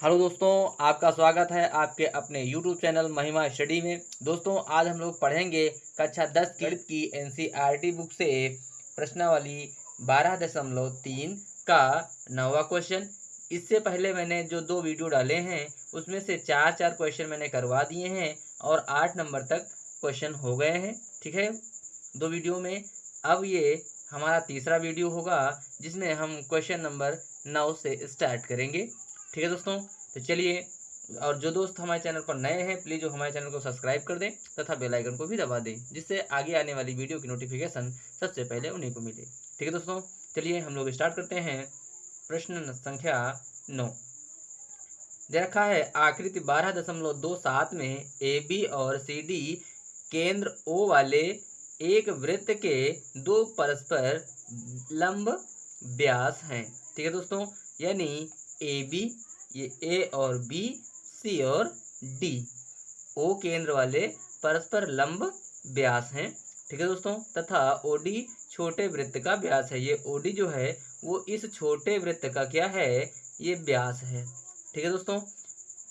Hello दोस्तों, आपका स्वागत है आपके अपने YouTube चैनल महिमा स्टडी में। दोस्तों, आज हम लोग पढ़ेंगे कक्षा 10 गणित की NCERT बुक से प्रश्नावली 12.3 का 9वां क्वेश्चन। इससे पहले मैंने जो 2 वीडियो डाले हैं उसमें से 4 क्वेश्चन मैंने करवा दिए हैं और 8 नंबर तक क्वेश्चन हो गए हैं। ठीक है, 2 वीडियो में। अब ये हमारा तीसरा वीडियो होगा जिसमें हम क्वेश्चन नंबर 9 से स्टार्ट करेंगे। ठीक है दोस्तों, तो चलिए। और जो दोस्त हमारे चैनल पर नए हैं प्लीज़ हमारे चैनल को सब्सक्राइब कर दें तथा बेल आइकन को भी दबा दें, जिससे आगे आने वाली वीडियो की नोटिफिकेशन सबसे पहले उन्हीं को मिले। ठीक है दोस्तों, चलिए हम लोग स्टार्ट करते हैं। प्रश्न संख्या 9 दे रखा है, आकृति 12.27 में ए बी और सी डी केंद्र ओ वाले एक वृत्त के 2 परस्पर लंब व्यास हैं। ठीक है दोस्तों, यानी ए बी, ये ए और बी, सी और डी ओ केंद्र वाले परस्पर लंब व्यास हैं। ठीक है दोस्तों, तथा ओ डी छोटे वृत्त का व्यास है। ये ओ डी जो है वो इस छोटे वृत्त का क्या है, ये व्यास है। ठीक है दोस्तों,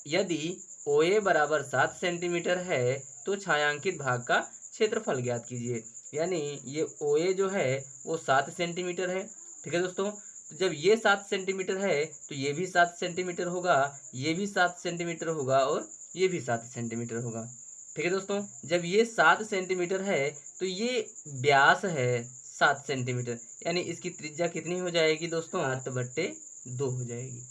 यदि ओ ए बराबर 7 सेंटीमीटर है तो छायांकित भाग का क्षेत्रफल ज्ञात कीजिए। यानी ये ओ ए जो है वो 7 सेंटीमीटर है। ठीक है दोस्तों, तो जब ये 7 सेंटीमीटर है तो ये भी 7 सेंटीमीटर होगा, ये भी 7 सेंटीमीटर होगा और ये भी 7 सेंटीमीटर होगा। ठीक है दोस्तों, जब ये 7 सेंटीमीटर है तो ये व्यास है 7 सेंटीमीटर, यानी इसकी त्रिज्या कितनी हो जाएगी दोस्तों, 7/2 हो जाएगी।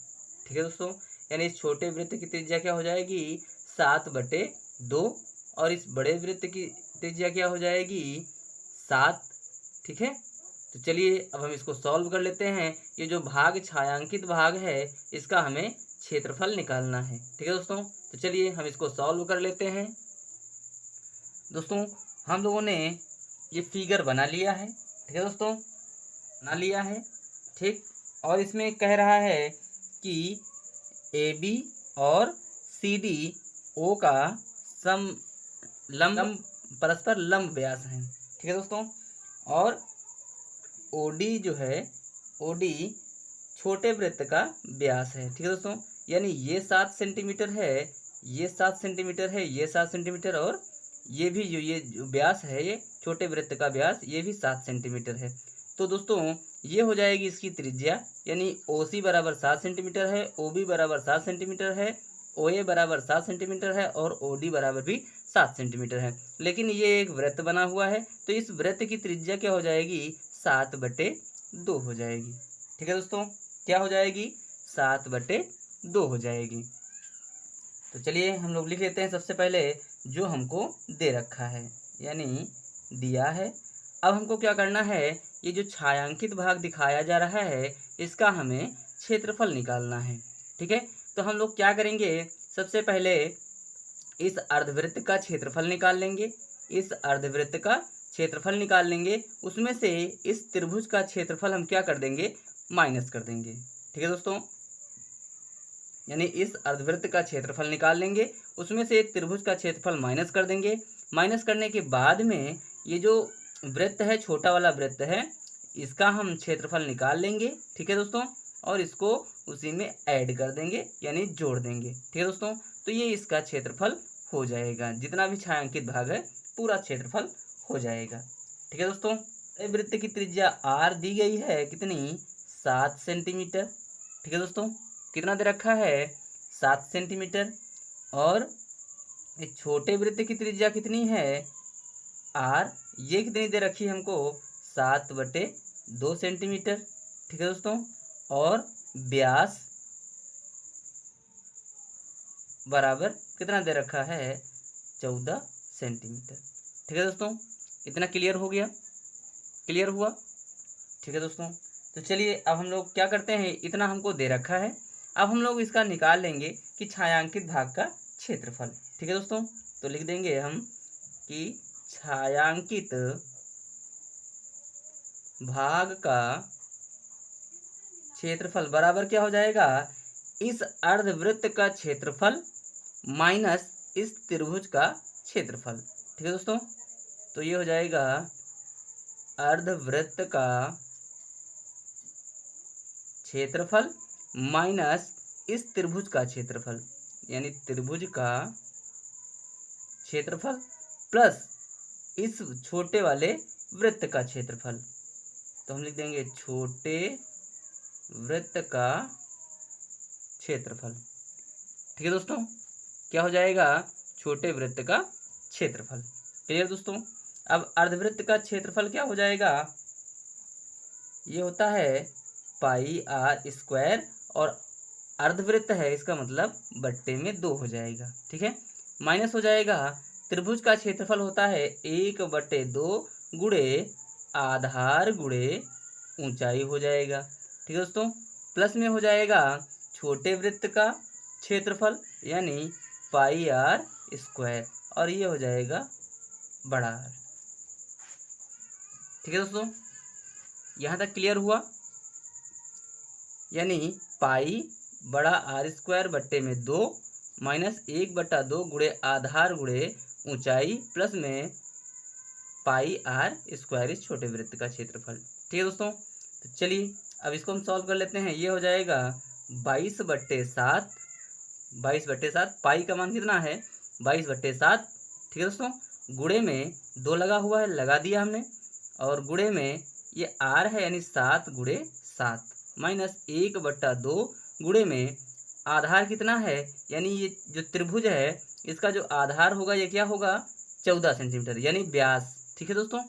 ठीक है दोस्तों, यानी इस छोटे वृत्त की त्रिज्या क्या हो जाएगी, 7/2, और इस बड़े वृत्त की त्रिज्या क्या हो जाएगी, 7। ठीक है, तो चलिए अब हम इसको सॉल्व कर लेते हैं। ये जो भाग छायांकित भाग है इसका हमें क्षेत्रफल निकालना है। ठीक है दोस्तों, तो चलिए हम इसको सॉल्व कर लेते हैं। दोस्तों, हम लोगों ने ये फिगर बना लिया है। ठीक है दोस्तों, बना लिया है। ठीक, और इसमें कह रहा है कि ए बी और सी डी ओ का सम लंब परस्पर लंब व्यास है। ठीक है दोस्तों, और ओ डी जो है, ओ डी छोटे वृत्त का व्यास है। ठीक है दोस्तों, यानी ये 7 सेंटीमीटर है, ये 7 सेंटीमीटर है, ये 7 सेंटीमीटर, और ये भी जो व्यास है, ये छोटे वृत्त का व्यास, ये भी 7 सेंटीमीटर है। तो दोस्तों ये हो जाएगी इसकी त्रिज्या, यानी ओ सी बराबर 7 सेंटीमीटर है, ओ बी बराबर 7 सेंटीमीटर है, ओ ए बराबर 7 सेंटीमीटर है, और ओ डी बराबर भी 7 सेंटीमीटर है। लेकिन ये एक वृत्त बना हुआ है तो इस वृत्त की त्रिज्या क्या हो जाएगी, 7/2 हो जाएगी। ठीक है दोस्तों, क्या हो जाएगी, 7/2 हो जाएगी। तो चलिए हम लोग लिख लेते हैं सबसे पहले जो हमको दे रखा है, यानी दिया है। अब हमको क्या करना है, ये जो छायांकित भाग दिखाया जा रहा है इसका हमें क्षेत्रफल निकालना है। ठीक है, तो हम लोग क्या करेंगे, सबसे पहले इस अर्धवृत्त का क्षेत्रफल निकाल लेंगे। इस अर्धवृत्त का क्षेत्रफल निकाल लेंगे, उसमें से इस त्रिभुज का क्षेत्रफल हम क्या कर देंगे, माइनस कर देंगे। ठीक है दोस्तों, यानी इस अर्धवृत्त का क्षेत्रफल निकाल लेंगे, उसमें से त्रिभुज का क्षेत्रफल माइनस कर देंगे। माइनस करने के बाद में ये जो वृत्त है, छोटा वाला वृत्त है, इसका हम क्षेत्रफल निकाल लेंगे। ठीक है दोस्तों, और इसको उसी में ऐड कर देंगे, यानी जोड़ देंगे। ठीक है दोस्तों, तो ये इसका क्षेत्रफल हो जाएगा, जितना भी छायांकित भाग है पूरा क्षेत्रफल हो जाएगा। ठीक है दोस्तों, वृत्त की त्रिज्या आर दी गई है, कितनी, 7 सेंटीमीटर। ठीक है दोस्तों, कितना दे रखा है, 7 सेंटीमीटर, और इस छोटे वृत्त की त्रिज्या कितनी है, आर, ये कितनी दे रखी है हमको, 7/2 सेंटीमीटर। ठीक है दोस्तों, और व्यास बराबर कितना दे रखा है, 14 सेंटीमीटर। ठीक है दोस्तों, इतना क्लियर हो गया, क्लियर हुआ। ठीक है दोस्तों, तो चलिए अब हम लोग क्या करते हैं, इतना हमको दे रखा है, अब हम लोग इसका निकाल लेंगे कि छायांकित भाग का क्षेत्रफल। ठीक है दोस्तों, तो लिख देंगे हम कि छायांकित भाग का क्षेत्रफल बराबर क्या हो जाएगा, इस अर्धवृत्त का क्षेत्रफल माइनस इस त्रिभुज का क्षेत्रफल। ठीक है दोस्तों, तो ये हो जाएगा अर्धवृत्त का क्षेत्रफल माइनस इस त्रिभुज का क्षेत्रफल, यानी त्रिभुज का क्षेत्रफल प्लस इस छोटे वाले वृत्त का क्षेत्रफल। तो हम लिख देंगे छोटे वृत्त का क्षेत्रफल। ठीक है दोस्तों, क्या हो जाएगा? छोटे वृत्त का क्षेत्रफल। क्लियर दोस्तों? अब अर्धवृत्त का क्षेत्रफल क्या हो जाएगा? ये होता है पाई आर स्क्वायर, और अर्धवृत्त है इसका मतलब बट्टे में 2 हो जाएगा। ठीक है, माइनस हो जाएगा त्रिभुज का क्षेत्रफल होता है 1/2 गुणे आधार गुणे ऊंचाई हो जाएगा। ठीक है दोस्तों, प्लस में हो जाएगा छोटे वृत्त का क्षेत्रफल यानी पाई आर स्क्वायर, और ये हो जाएगा बड़ा आर। ठीक है दोस्तों, यहाँ तक क्लियर हुआ? यानी पाई बड़ा आर स्क्वायर बट्टे में 2 माइनस 1/2 गुणे आधार गुणे ऊंचाई प्लस में पाई आर स्क्वायर इस छोटे वृत्त का क्षेत्रफल। ठीक है दोस्तों, तो चलिए अब इसको हम सॉल्व कर लेते हैं। ये हो जाएगा 22/7, 22/7, पाई का मान कितना है? 22/7। ठीक है दोस्तों, गुणे में 2 लगा हुआ है, लगा दिया हमने, और गुणे में ये आर है यानी 7 गुणे 7 माइनस 1/2 गुणे में आधार कितना है, यानी ये जो त्रिभुज है इसका जो आधार होगा ये क्या होगा? 14 सेंटीमीटर यानी व्यास। ठीक है दोस्तों,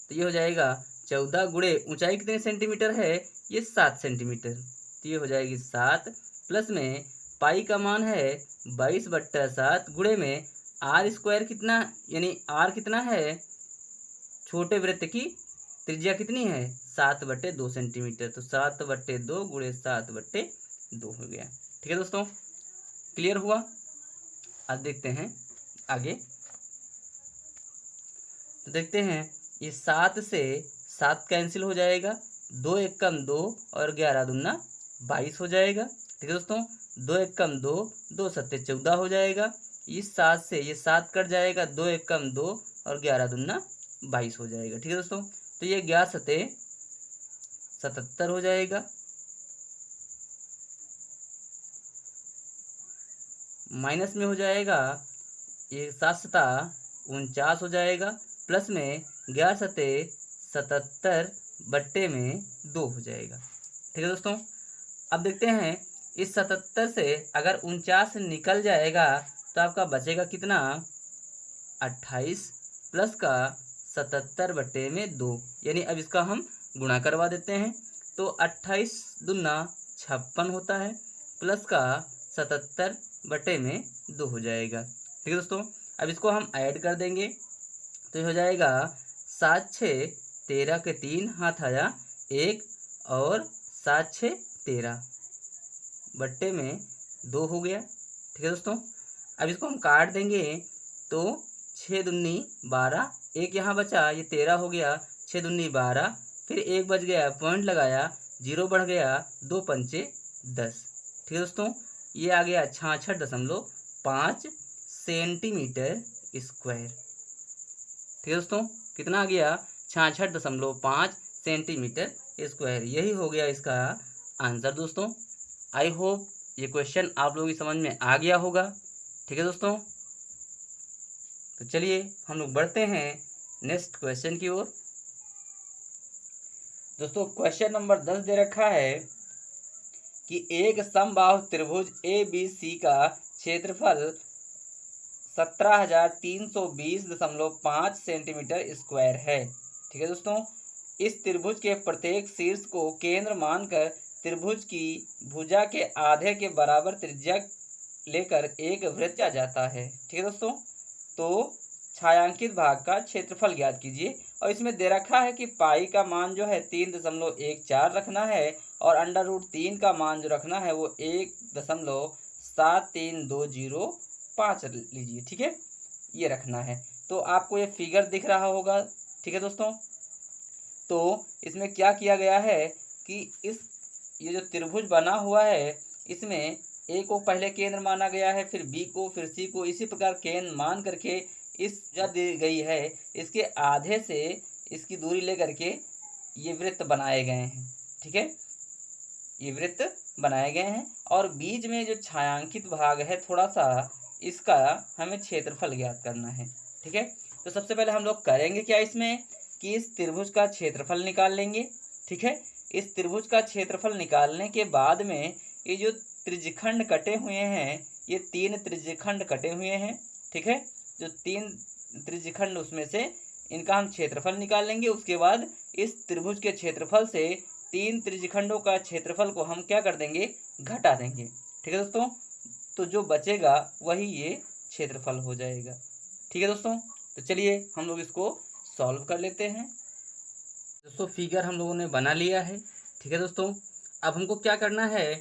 तो ये हो जाएगा 14 गुणे ऊंचाई कितने सेंटीमीटर है? ये 7 सेंटीमीटर। तो ये हो जाएगी 7 प्लस में पाई का मान है 22/7 गुणे में आर स्क्वायर कितना, यानी आर कितना है? छोटे वृत्त की त्रिज्या कितनी है? 7/2 सेंटीमीटर। तो 7/2 गुणे 7/2 हो गया। ठीक है दोस्तों, क्लियर हुआ? अब देखते हैं आगे। तो देखते हैं ये 7 से 7 कैंसिल हो जाएगा, 2 एकम 2 और 11 दूना 22 हो जाएगा। ठीक है दोस्तों, 2 एकम 2, 2 सत्ते 14 हो जाएगा। इस 7 से ये 7 कट जाएगा, 2 एकम 2 और 11 दूना 22 हो जाएगा। ठीक है दोस्तों, तो ये 11 सत्ते 77 हो जाएगा, माइनस में हो जाएगा ये 7 सता 49 हो जाएगा, प्लस में 11 सत्ते 77 बट्टे में 2 हो जाएगा। ठीक है दोस्तों, अब देखते हैं इस 77 से अगर 49 निकल जाएगा तो आपका बचेगा कितना? 28 प्लस का 77 बट्टे में 2, यानी अब इसका हम गुणा करवा देते हैं। तो 28 दूना 56 होता है, प्लस का 77 बट्टे में 2 हो जाएगा। ठीक है दोस्तों, अब इसको हम ऐड कर देंगे तो ये हो जाएगा 7 6 13 के 3 हाथ आया 1 और 7 6 13 बट्टे में 2 हो गया। ठीक है दोस्तों, अब इसको हम काट देंगे तो 6 दूनी 12, एक यहाँ बचा ये 13 हो गया, 6 दूनी 12, फिर 1 बच गया, पॉइंट लगाया, 0 बढ़ गया, 2 पंचे 10। ठीक है दोस्तों, ये आ गया 66.5 सेंटीमीटर स्क्वायर। ठीक है दोस्तों, कितना आ गया? 66.5 सेंटीमीटर स्क्वायर। यही हो गया इसका आंसर दोस्तों। आई होप ये क्वेश्चन आप लोगों की समझ में आ गया होगा। ठीक है दोस्तों, तो चलिए हम लोग बढ़ते हैं नेक्स्ट क्वेश्चन की ओर। दोस्तों क्वेश्चन नंबर 10 दे रखा है कि एक समबाहु त्रिभुज ABC का क्षेत्रफल 17,320.5 सेंटीमीटर स्क्वायर है। ठीक है दोस्तों, इस त्रिभुज के प्रत्येक शीर्ष को केंद्र मानकर त्रिभुज की भुजा के आधे के बराबर त्रिज्या लेकर एक वृत्त किया जाता है। ठीक है दोस्तों, तो छायांकित भाग का क्षेत्रफल ज्ञात कीजिए, और इसमें दे रखा है कि पाई का मान जो है 3.14 रखना है और √3 का मान जो रखना है वो 1.73205 लीजिए। ठीक है, ये रखना है। तो आपको ये फिगर दिख रहा होगा। ठीक है दोस्तों, तो इसमें क्या किया गया है कि ये जो त्रिभुज बना हुआ है इसमें ए को पहले केंद्र माना गया है, फिर बी को, फिर सी को, इसी प्रकार केंद्र मान करके इस जो दी गई है इसके आधे से इसकी दूरी लेकर के ये वृत्त बनाए गए हैं। ठीक है, ये वृत्त बनाए गए हैं और बीच में जो छायांकित भाग है थोड़ा सा, इसका हमें क्षेत्रफल ज्ञात करना है। ठीक है, तो सबसे पहले हम लोग करेंगे क्या इसमें कि इस त्रिभुज का क्षेत्रफल निकाल लेंगे। ठीक है, इस त्रिभुज का क्षेत्रफल निकालने के बाद में ये जो त्रिज्यखंड कटे हुए हैं, ये 3 त्रिज्यखंड कटे हुए हैं। ठीक है, जो 3 त्रिज्यखंड उसमें से इनका हम क्षेत्रफल निकाल लेंगे। उसके बाद इस त्रिभुज के क्षेत्रफल से 3 त्रिज्यखंडों का क्षेत्रफल को हम क्या कर देंगे, घटा देंगे। ठीक है दोस्तों, तो जो बचेगा वही ये क्षेत्रफल हो जाएगा। ठीक है दोस्तों, तो चलिए हम लोग इसको सॉल्व कर लेते हैं। दोस्तों फिगर हम लोगों ने बना लिया है। ठीक है दोस्तों, अब हमको क्या करना है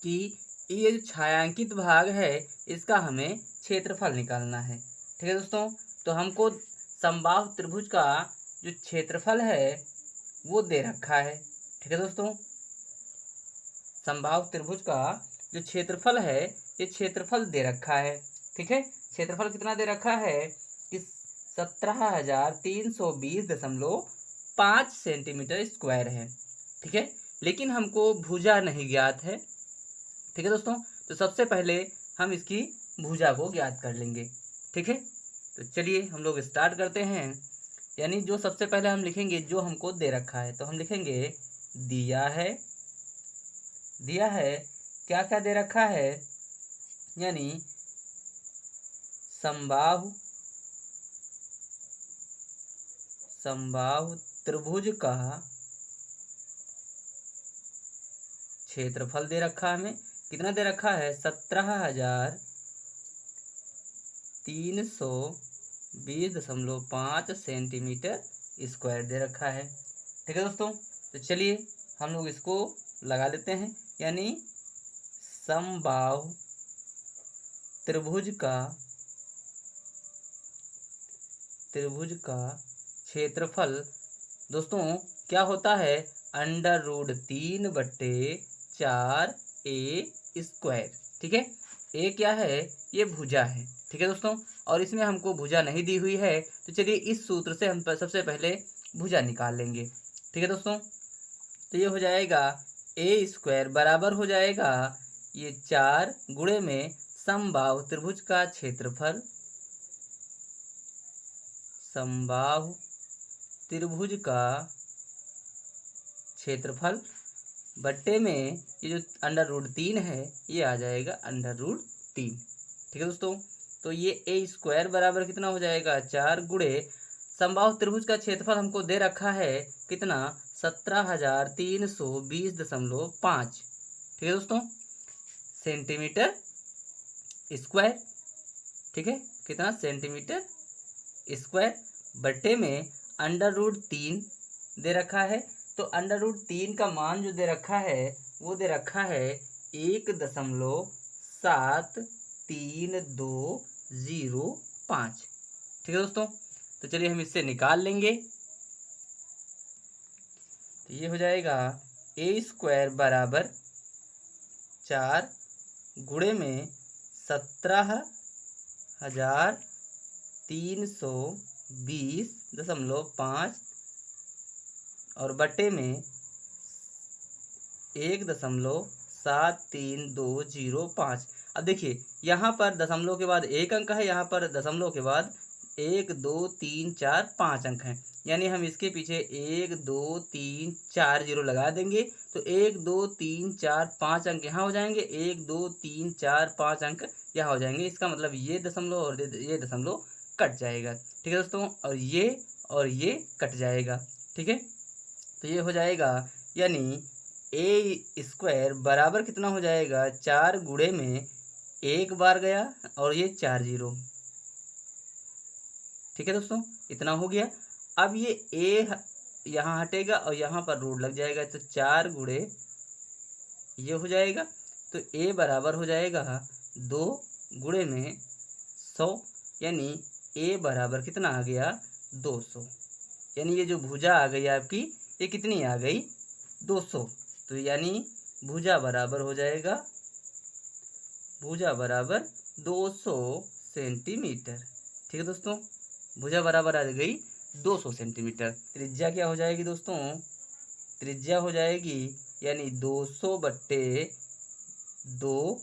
कि ये जो छायांकित भाग है इसका हमें क्षेत्रफल निकालना है। ठीक है दोस्तों, तो हमको समबाहु त्रिभुज का जो क्षेत्रफल है वो दे रखा है। ठीक है दोस्तों, समबाहु त्रिभुज का जो क्षेत्रफल है ये क्षेत्रफल दे रखा है। ठीक है, क्षेत्रफल कितना दे रखा है कि 17,320.5 सेंटीमीटर स्क्वायर है। ठीक है, लेकिन हमको भुजा नहीं ज्ञात है। ठीक है दोस्तों, तो सबसे पहले हम इसकी भुजा को ज्ञात कर लेंगे। ठीक है, तो चलिए हम लोग स्टार्ट करते हैं। यानी जो सबसे पहले हम लिखेंगे जो हमको दे रखा है, तो हम लिखेंगे दिया है क्या क्या दे रखा है, यानी समबाहु त्रिभुज का क्षेत्रफल दे रखा है। हमें कितना दे रखा है, 17,320.5 सेंटीमीटर स्क्वायर दे रखा है। ठीक है दोस्तों, तो चलिए हम लोग इसको लगा लेते हैं। यानी समबाहु त्रिभुज का क्षेत्रफल दोस्तों क्या होता है, √3/4 ए स्क्वायर। ठीक है, ए क्या है, ये भुजा है। ठीक है दोस्तों, और इसमें हमको भुजा नहीं दी हुई है, तो चलिए इस सूत्र से हम सबसे पहले भुजा निकाल लेंगे। ठीक है दोस्तों, तो ये हो जाएगा ए स्क्वायर बराबर हो जाएगा ये 4 गुणे में समबाहु त्रिभुज का क्षेत्रफल, समबाहु त्रिभुज का क्षेत्रफल बट्टे में ये जो √3 है ये आ जाएगा √3। ठीक है दोस्तों, तो ये ए स्क्वायर बराबर कितना हो जाएगा, 4 गुणे समबाहु त्रिभुज का क्षेत्रफल हमको दे रखा है कितना, 17,320.5। ठीक है दोस्तों, सेंटीमीटर स्क्वायर। ठीक है, कितना सेंटीमीटर स्क्वायर बट्टे में √3 दे रखा है। तो √3 का मान जो दे रखा है वो दे रखा है 1.73205। ठीक है दोस्तों, तो चलिए हम इससे निकाल लेंगे। तो ये हो जाएगा ए स्क्वायर बराबर 4 गुणे में 17,320.5 और बटे में 1.73205। अब देखिए यहाँ पर दशमलव के बाद एक अंक है, यहाँ पर दशमलव के बाद 1 2 3 4 5 अंक हैं। यानी हम इसके पीछे 1 2 3 4 0 लगा देंगे, तो 1 2 3 4 5 अंक यहाँ हो जाएंगे, 1 2 3 4 5 अंक यहाँ हो जाएंगे। इसका मतलब ये दशमलव और ये दशमलव कट जाएगा। ठीक है दोस्तों, और ये कट जाएगा। ठीक है, तो ये हो जाएगा यानी ए स्क्वायर बराबर कितना हो जाएगा, 4 गुणे में एक बार गया और ये 4 0। ठीक है दोस्तों, इतना हो गया। अब ये ए यहाँ हटेगा और यहाँ पर रूट लग जाएगा, तो 4 गुणे ये हो जाएगा, तो ए बराबर हो जाएगा 2 गुणे में 100। यानी ए बराबर कितना आ गया, 200। यानी ये जो भुजा आ गई आपकी ये कितनी आ गई, 200। तो यानी भुजा बराबर हो जाएगा, भुजा बराबर 200 सेंटीमीटर। ठीक है दोस्तों, भुजा बराबर आ गई 200 सेंटीमीटर। त्रिज्या क्या हो जाएगी दोस्तों, त्रिज्या हो जाएगी यानी 200/2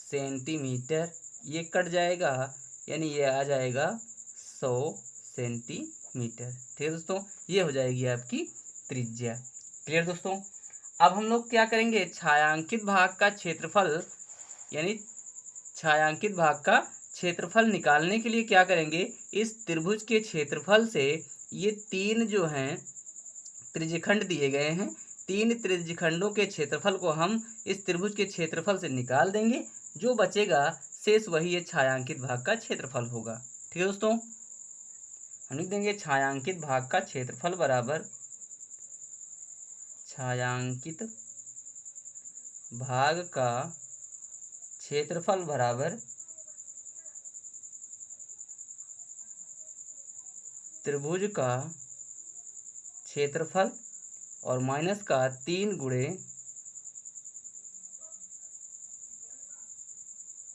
सेंटीमीटर, ये कट जाएगा यानी ये आ जाएगा 100 सेंटीमीटर। ठीक है दोस्तों, ये हो जाएगी आपकी त्रिज्या। क्लियर दोस्तों। अब हम लोग क्या करेंगे, छायांकित भाग का क्षेत्रफल, यानी छायांकित भाग का क्षेत्रफल निकालने के लिए क्या करेंगे, इस त्रिभुज के क्षेत्रफल से ये 3 जो हैं त्रिज्यखंड दिए गए हैं, 3 त्रिज्यखंडों के क्षेत्रफल को हम इस त्रिभुज के क्षेत्रफल से निकाल देंगे। जो बचेगा शेष वही ये छायांकित भाग का क्षेत्रफल होगा। ठीक है दोस्तों, हम लिख देंगे छायांकित भाग का क्षेत्रफल बराबर छायांकित भाग का क्षेत्रफल बराबर त्रिभुज का क्षेत्रफल और माइनस का 3 गुणे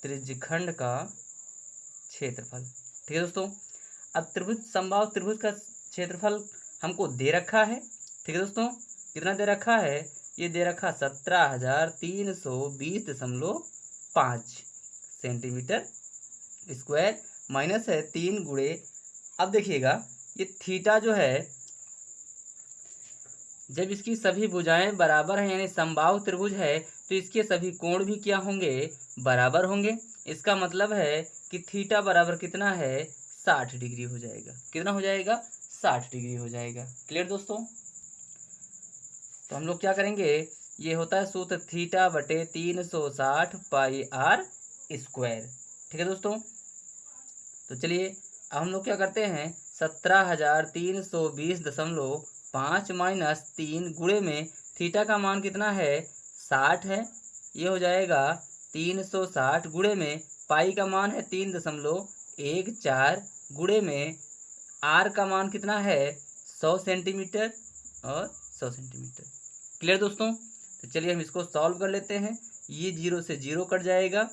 त्रिज्यखंड का क्षेत्रफल। ठीक है दोस्तों, अब त्रिभुज समबाहु त्रिभुज का क्षेत्रफल हमको दे रखा है। ठीक है दोस्तों, कितना दे रखा है, ये दे रखा 17,320.5 सेंटीमीटर स्क्वायर, माइनस है 3 गुणे, अब देखिएगा ये थीटा जो है, जब इसकी सभी भुजाएं बराबर हैं यानी समबाहु त्रिभुज है तो इसके सभी कोण भी क्या होंगे, बराबर होंगे। इसका मतलब है कि थीटा बराबर कितना है, 60 डिग्री हो जाएगा। कितना हो जाएगा, 60 डिग्री हो जाएगा। क्लियर दोस्तों। तो हम लोग क्या करेंगे, ये होता है सूत्र θ/360 πr स्क्वायर। ठीक है दोस्तों। तो चलिए अब हम लोग क्या करते हैं, 17,320.5 माइनस 3 गुणे में थीटा का मान कितना है, 60 है, ये हो जाएगा 360 गुणे में पाई का मान है 3.14 गुणे में आर का मान कितना है 100 सेंटीमीटर और 100 सेंटीमीटर। क्लियर दोस्तों। तो चलिए हम इसको सॉल्व कर लेते हैं। ये 0 से 0 कट जाएगा,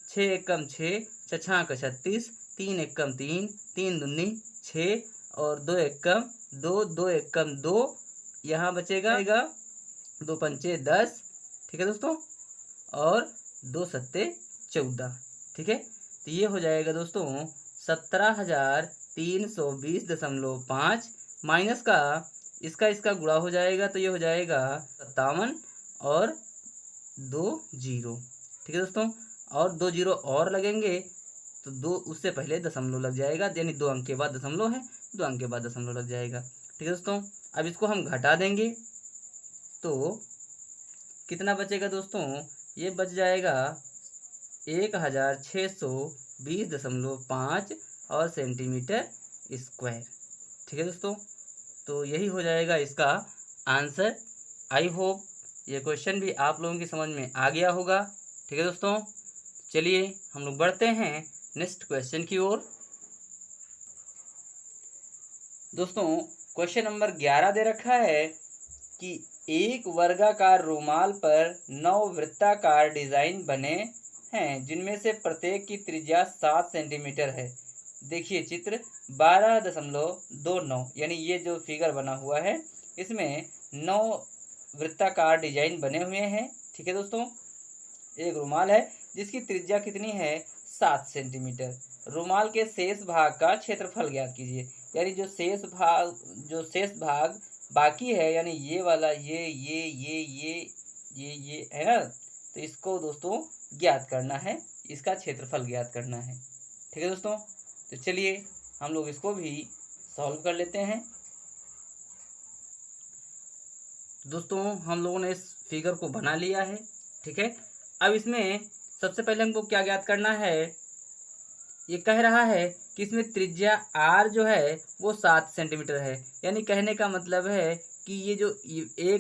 6 एकम 6, 6 का 36, 3 एकम 3, 3 दूनी 6 और 2 एकम 2, 2 एकम 2, यहाँ बचेगा 2 पंचे 10। ठीक है दोस्तों, और 2 सत्ते 14। ठीक है, तो ये हो जाएगा दोस्तों 17,320.5 माइनस का इसका गुणा हो जाएगा तो ये हो जाएगा 57 और 2 जीरो। ठीक है दोस्तों, और 2 जीरो और लगेंगे तो 2 उससे पहले दशमलव लग जाएगा, यानी 2 अंक के बाद दशमलव है, 2 अंक के बाद दशमलव लग जाएगा। ठीक है दोस्तों, अब इसको हम घटा देंगे तो कितना बचेगा दोस्तों, ये बच जाएगा 1620.5 और सेंटीमीटर स्क्वायर। ठीक है दोस्तों, तो यही हो जाएगा इसका आंसर। आई होप ये क्वेश्चन भी आप लोगों की समझ में आ गया होगा। ठीक है दोस्तों, चलिए हम लोग बढ़ते हैं नेक्स्ट क्वेश्चन की ओर। दोस्तों क्वेश्चन नंबर 11 दे रखा है कि एक वर्गाकार रुमाल पर 9 वृत्ताकार डिजाइन बने हैं जिनमें से प्रत्येक की त्रिज्या 7 सेंटीमीटर है। देखिए चित्र 12.29, यानी ये जो फिगर बना हुआ है इसमें 9 वृत्ताकार डिजाइन बने हुए हैं। ठीक है दोस्तों, एक रुमाल है जिसकी त्रिज्या कितनी है, 7 सेंटीमीटर। रुमाल के शेष भाग का क्षेत्रफल ज्ञात कीजिए, यानी जो शेष भाग बाकी है, यानी ये वाला ये है ना, तो इसको दोस्तों ज्ञात करना है, इसका क्षेत्रफल ज्ञात करना है। ठीक है दोस्तों, तो चलिए हम लोग इसको भी सॉल्व कर लेते हैं। दोस्तों हम लोगों ने इस फिगर को बना लिया है। ठीक है, अब इसमें सबसे पहले हमको क्या ज्ञात करना है, ये कह रहा है कि इसमें त्रिज्या r जो है वो 7 सेंटीमीटर है, यानी कहने का मतलब है कि ये जो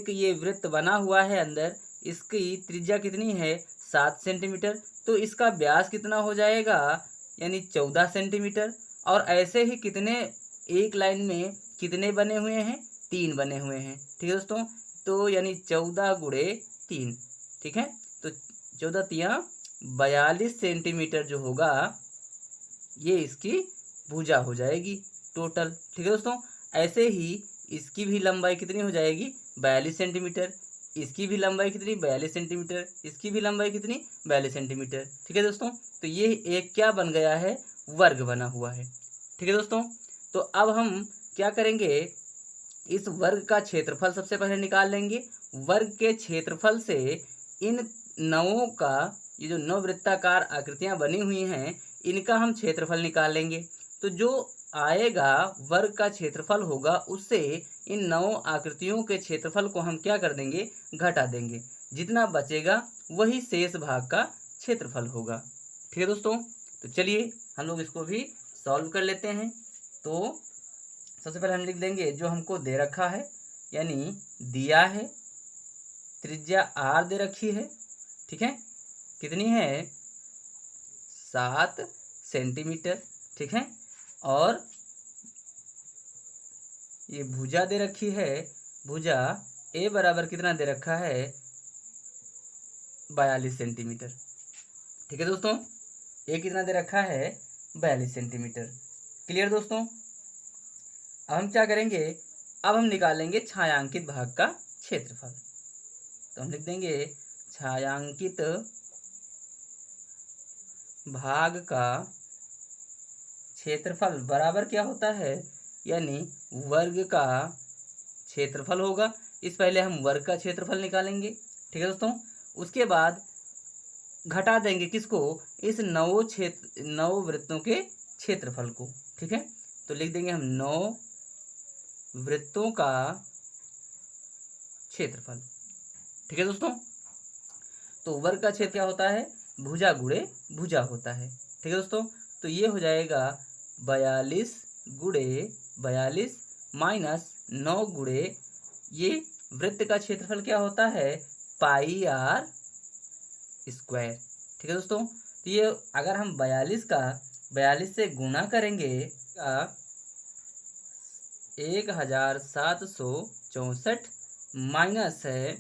ये वृत्त बना हुआ है अंदर, इसकी त्रिज्या कितनी है, 7 सेंटीमीटर। तो इसका व्यास कितना हो जाएगा, यानी 14 सेंटीमीटर। और ऐसे ही कितने एक लाइन में कितने बने हुए हैं, 3 बने हुए हैं। ठीक है दोस्तों, तो यानी 14 गुणे 3। ठीक है, तो 14 तिया 42 सेंटीमीटर जो होगा ये इसकी भुजा हो जाएगी टोटल। ठीक है दोस्तों, ऐसे ही इसकी भी लंबाई कितनी हो जाएगी, 42 सेंटीमीटर। इसकी भी लंबाई कितनी 42 सेंटीमीटर, इसकी भी लंबाई कितनी 42 सेंटीमीटर। ठीक है दोस्तों, तो ये एक क्या बन गया है, वर्ग बना हुआ है। ठीक है दोस्तों, तो अब हम क्या करेंगे, इस वर्ग का क्षेत्रफल सबसे पहले निकाल लेंगे। वर्ग के क्षेत्रफल से इन नवों का, ये जो नौ वृत्ताकार आकृतियां बनी हुई हैं, इनका हम क्षेत्रफल निकाल लेंगे। तो जो आएगा वर्ग का क्षेत्रफल होगा, उससे इन नौ आकृतियों के क्षेत्रफल को हम क्या कर देंगे, घटा देंगे। जितना बचेगा वही शेष भाग का क्षेत्रफल होगा। ठीक है दोस्तों, तो चलिए हम लोग इसको भी सॉल्व कर लेते हैं। तो सबसे पहले हम लिख देंगे जो हमको दे रखा है, यानी दिया है त्रिज्या r दे रखी है। ठीक है, कितनी है 7 सेंटीमीटर। ठीक है, और ये भुजा दे रखी है, भुजा a बराबर कितना दे रखा है 42 सेंटीमीटर। ठीक है दोस्तों, a कितना दे रखा है 42 सेंटीमीटर। क्लियर दोस्तों, अब हम क्या करेंगे, अब हम निकालेंगे छायांकित भाग का क्षेत्रफल। तो हम लिख देंगे छायांकित भाग का क्षेत्रफल बराबर क्या होता है, यानी वर्ग का क्षेत्रफल होगा। इस पहले हम वर्ग का क्षेत्रफल निकालेंगे। ठीक है दोस्तों, उसके बाद घटा देंगे किसको, इस नौ वृत्तों के क्षेत्रफल को। ठीक है, तो लिख देंगे हम 9 वृत्तों का क्षेत्रफल। ठीक है दोस्तों, तो वर्ग का क्षेत्र क्या होता है, भुजा गुणे भुजा होता है। ठीक है दोस्तों, तो ये हो जाएगा 42 गुणे 42 माइनस 9 गुणे, ये वृत्त का क्षेत्रफल क्या होता है पाई r स्क्वायर। ठीक है दोस्तों, तो ये अगर हम 42 से गुणा करेंगे 1764 माइनस है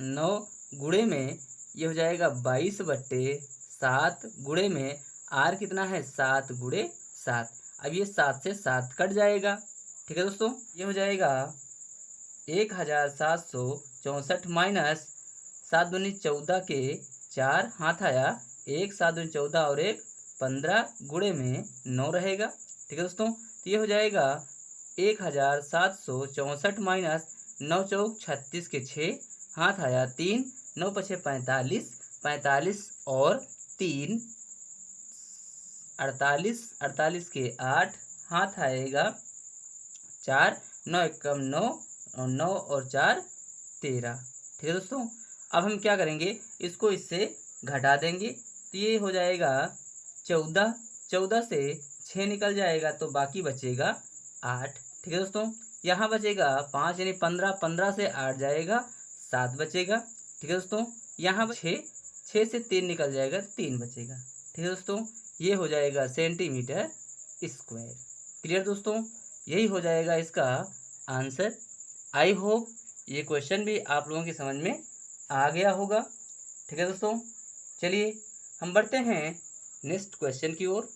9 गुणे में, ये हो जाएगा 22/7 गुणे में r कितना है 7 गुणे 7। अब ये 7 से 7 कट जाएगा। ठीक है दोस्तों, ये हो जाएगा 1764 माइनस 7 दूनी 14 के 4 हाथ आया 1, 7 दूनी 14 और 1 15 गुणे में 9 रहेगा। ठीक है दोस्तों, तो ये हो जाएगा 1764 माइनस 9 चौक 36 के 6 हाथ आया 3, 9 पछे 45, 45 और 3 48, 48 के 8 हाथ आएगा 4, 9 एकम 9 और 9 और 4 13। ठीक है दोस्तों, अब हम क्या करेंगे, इसको इससे घटा देंगे। तो ये हो जाएगा 14, 14 से 6 निकल जाएगा तो बाकी बचेगा 8। ठीक है दोस्तों, यहाँ बचेगा 5 यानी 15, 15 से 8 जाएगा 7 बचेगा। ठीक है दोस्तों, यहाँ 6 से 3 निकल जाएगा 3 बचेगा। ठीक है दोस्तों, ये हो जाएगा सेंटीमीटर स्क्वायर। क्लियर दोस्तों, यही हो जाएगा इसका आंसर। आई होप ये क्वेश्चन भी आप लोगों की समझ में आ गया होगा। ठीक है दोस्तों, चलिए हम बढ़ते हैं नेक्स्ट क्वेश्चन की ओर।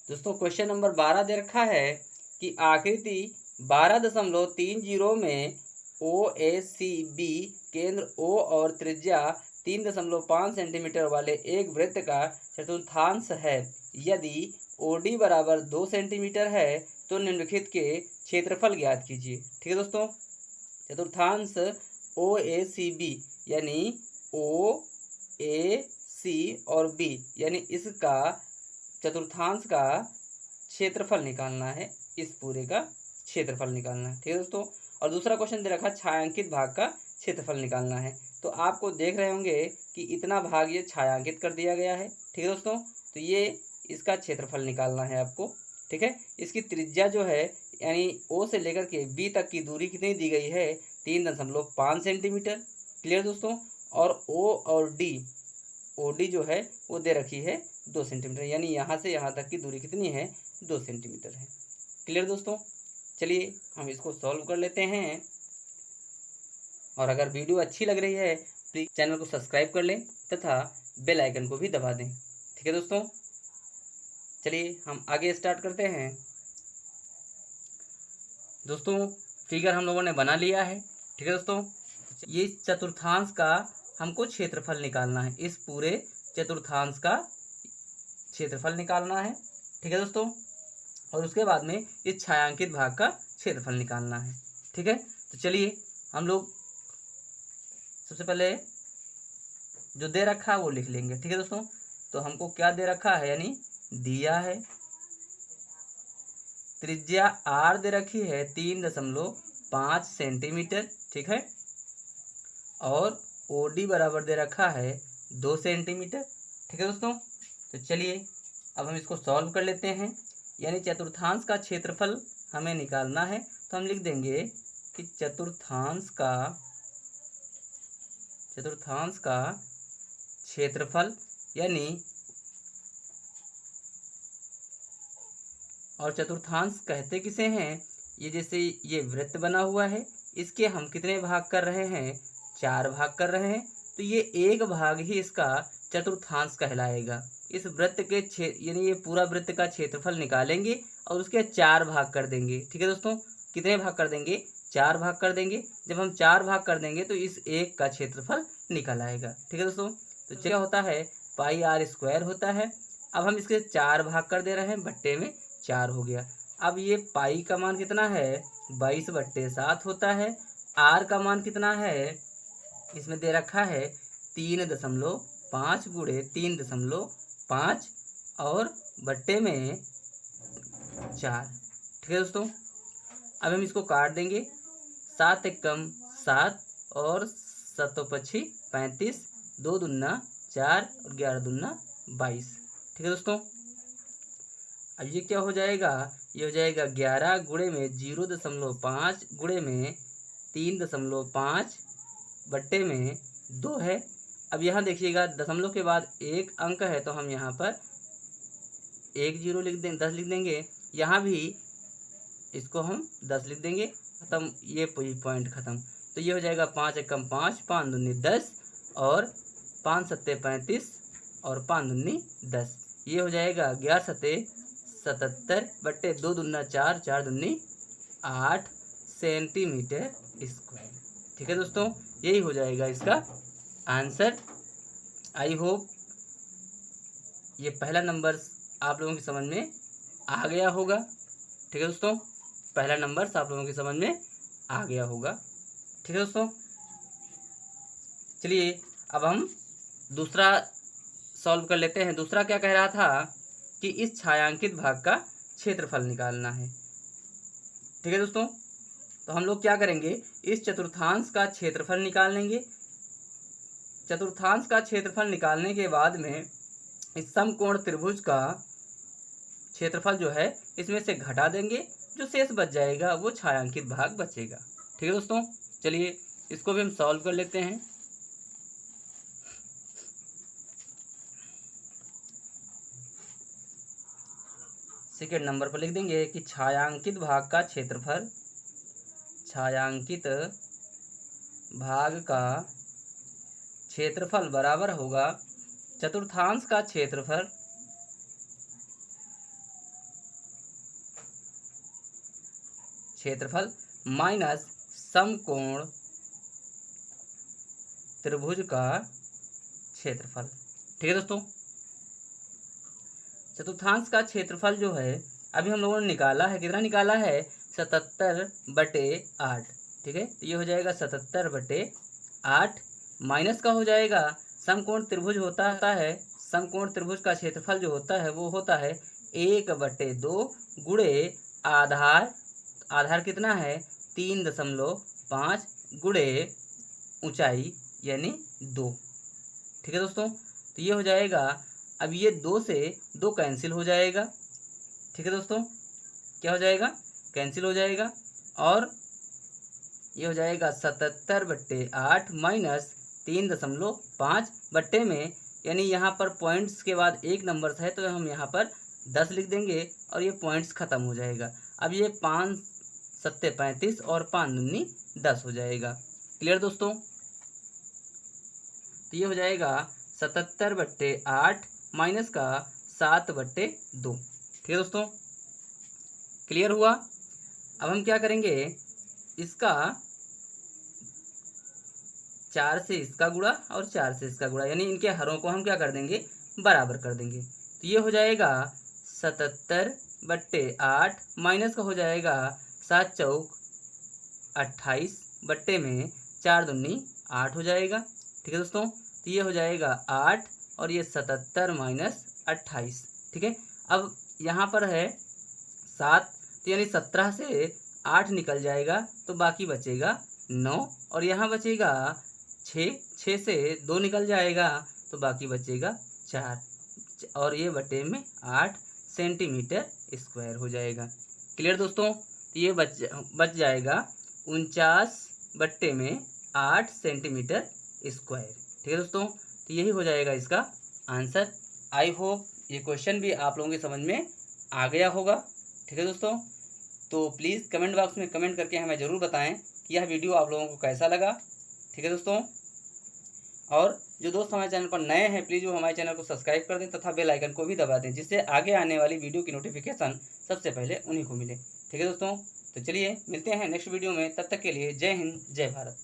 दोस्तों क्वेश्चन नंबर 12 दे रखा है कि आकृति 12.30 में OACB केंद्र O और त्रिज्या 3.5 सेंटीमीटर वाले एक वृत्त का चतुर्थांश है। यदि OD बराबर 2 सेंटीमीटर है तो निम्नलिखित के क्षेत्रफल ज्ञात कीजिए। ठीक है दोस्तों, चतुर्थांश OACB यानी OAC और B यानी इसका चतुर्थांश का क्षेत्रफल निकालना है, इस पूरे का क्षेत्रफल निकालना है। ठीक है दोस्तों, और दूसरा क्वेश्चन दे रखा छायांकित भाग का क्षेत्रफल निकालना है। तो आपको देख रहे होंगे कि इतना भाग ये छायांकित कर दिया गया है। ठीक है दोस्तों, तो ये इसका क्षेत्रफल निकालना है आपको। ठीक है, इसकी त्रिज्या जो है यानी O से लेकर के B तक की दूरी कितनी दी गई है 3.5 सेंटीमीटर। क्लियर दोस्तों, और O और D OD जो है वो दे रखी है 2 सेंटीमीटर, यानी यहाँ से यहाँ तक की दूरी कितनी है 2 सेंटीमीटर है। क्लियर दोस्तों, चलिए हम इसको सॉल्व कर लेते हैं। और अगर वीडियो अच्छी लग रही है प्लीज़ चैनल को सब्सक्राइब कर लें तथा बेल आइकन को भी दबा दें। ठीक है दोस्तों, चलिए हम आगे स्टार्ट करते हैं। दोस्तों फिगर हम लोगों ने बना लिया है। ठीक है दोस्तों, ये चतुर्थांश का हमको क्षेत्रफल निकालना है, इस पूरे चतुर्थांश का क्षेत्रफल निकालना है। ठीक है दोस्तों, और उसके बाद में इस छायांकित भाग का क्षेत्रफल निकालना है। ठीक है, तो चलिए हम लोग सबसे पहले जो दे रखा है वो लिख लेंगे। ठीक है दोस्तों, तो हमको क्या दे रखा है, यानी दिया है त्रिज्या आर दे रखी है 3.5 सेंटीमीटर। ठीक है, और ओडी बराबर दे रखा है 2 सेंटीमीटर। ठीक है दोस्तों, तो चलिए अब हम इसको सॉल्व कर लेते हैं। यानी चतुर्थांश का क्षेत्रफल हमें निकालना है, तो हम लिख देंगे कि चतुर्थांश का क्षेत्रफल यानी, और चतुर्थांश कहते किसे हैं, ये जैसे ये वृत्त बना हुआ है, इसके हम कितने भाग कर रहे हैं, 4 भाग कर रहे हैं, तो ये एक भाग ही इसका चतुर्थांश कहलाएगा। इस वृत्त के यानी ये पूरा वृत्त का क्षेत्रफल निकालेंगे और उसके 4 भाग कर देंगे। ठीक है दोस्तों, कितने भाग कर देंगे, 4 भाग कर देंगे। जब हम 4 भाग कर देंगे तो इस एक का क्षेत्रफल निकल आएगा। ठीक है दोस्तों, तो क्या होता है, पाई आर स्क्वायर होता है। अब हम इसके 4 भाग कर दे रहे हैं, बट्टे में 4 हो गया। अब ये पाई का मान कितना है, 22/7 होता है। आर का मान कितना है, इसमें दे रखा है 3.5 गुणे 3.5 और बट्टे में 4। ठीक है दोस्तों, अब हम इसको काट देंगे, 7 एकम 7 और 7 पछी 35, 2 दूना 4 और 11 दूना 22। ठीक है दोस्तों, अब ये क्या हो जाएगा, ये हो जाएगा 11 गुणे में 0.5 गुणे में 3.5 बट्टे में 2 है। अब यहाँ देखिएगा दशमलव के बाद एक अंक है, तो हम यहाँ पर 1 0 लिख दें, 10 लिख देंगे। यहाँ भी इसको हम 10 लिख देंगे, खत्म, ये पॉइंट खत्म। तो ये हो जाएगा 5 एकम 5, 5 दूनी 10 और 5 सत्ते 35 और 5 दूनी 10। ये हो जाएगा 11 सत्ते 77 बट्टे 2 दूना 4, 4 दूनी 8 सेंटीमीटर स्क्वायर। ठीक है दोस्तों, यही हो जाएगा इसका आंसर। आई होप ये पहला नंबर आप लोगों की समझ में आ गया होगा। ठीक है दोस्तों, पहला नंबर आप लोगों की समझ में आ गया होगा। ठीक है दोस्तों, चलिए अब हम दूसरा सॉल्व कर लेते हैं। दूसरा क्या कह रहा था कि इस छायांकित भाग का क्षेत्रफल निकालना है। ठीक है दोस्तों, तो हम लोग क्या करेंगे, इस चतुर्थांश का क्षेत्रफल निकाल लेंगे। चतुर्थांश का क्षेत्रफल निकालने के बाद में इस समकोण त्रिभुज का क्षेत्रफल जो है इसमें से घटा देंगे, जो शेष बच जाएगा वो छायांकित भाग बचेगा। ठीक है दोस्तों, चलिए इसको भी हम सॉल्व कर लेते हैं। सेकेंड नंबर पर लिख देंगे कि छायांकित भाग का क्षेत्रफल, छायांकित भाग का क्षेत्रफल बराबर होगा चतुर्थांश का क्षेत्रफल माइनस समकोण त्रिभुज का क्षेत्रफल। ठीक है दोस्तों, चतुर्थांश का क्षेत्रफल जो है अभी हम लोगों ने निकाला है, कितना निकाला है, 77/8। ठीक है, तो ये हो जाएगा 77/8 माइनस का हो जाएगा समकोण त्रिभुज होता है, समकोण त्रिभुज का क्षेत्रफल जो होता है वो होता है 1/2 गुणे आधार, आधार कितना है 3.5 गुणे ऊंचाई यानी 2। ठीक है दोस्तों, तो ये हो जाएगा, अब ये 2 से 2 कैंसिल हो जाएगा। ठीक है दोस्तों, क्या हो जाएगा, कैंसिल हो जाएगा, और ये हो जाएगा 77/8 माइनस 3.5 बट्टे में, यानी यहाँ पर पॉइंट्स के बाद एक नंबर है तो हम यहाँ पर 10 लिख देंगे और ये पॉइंट्स खत्म हो जाएगा। अब ये 5 सत्ते 35 और 5 दूनी 10 हो जाएगा। क्लियर दोस्तों, तो ये हो जाएगा 77/8 माइनस का 7/2। ठीक है दोस्तों, क्लियर हुआ। अब हम क्या करेंगे, इसका 4 से इसका गुणा और 4 से इसका गुणा, यानी इनके हरों को हम क्या कर देंगे, बराबर कर देंगे। तो ये हो जाएगा 77/8 माइनस का हो जाएगा 7 चौक 28 बट्टे में 4 दूनी 8 हो जाएगा। ठीक है दोस्तों, तो ये हो जाएगा 8 और ये 77 माइनस 28। ठीक है, अब यहाँ पर है 7, तो यानी 17 से 8 निकल जाएगा तो बाकी बचेगा 9 और यहाँ बचेगा 6, 6 से 2 निकल जाएगा तो बाकी बचेगा 4 और ये बटे में 8 सेंटीमीटर स्क्वायर हो जाएगा। क्लियर दोस्तों, तो ये बच जाएगा 49 बट्टे में 8 सेंटीमीटर स्क्वायर। ठीक है दोस्तों, तो यही हो जाएगा इसका आंसर। आई होप ये क्वेश्चन भी आप लोगों की समझ में आ गया होगा। ठीक है दोस्तों, तो प्लीज़ कमेंट बॉक्स में कमेंट करके हमें ज़रूर बताएं कि यह वीडियो आप लोगों को कैसा लगा। ठीक है दोस्तों, और जो दोस्त हमारे चैनल पर नए हैं प्लीज़ वो हमारे चैनल को सब्सक्राइब कर दें तथा बेल आइकन को भी दबा दें, जिससे आगे आने वाली वीडियो की नोटिफिकेशन सबसे पहले उन्हीं को मिले। ठीक है दोस्तों, तो चलिए मिलते हैं नेक्स्ट वीडियो में, तब तक के लिए जय हिंद जय भारत।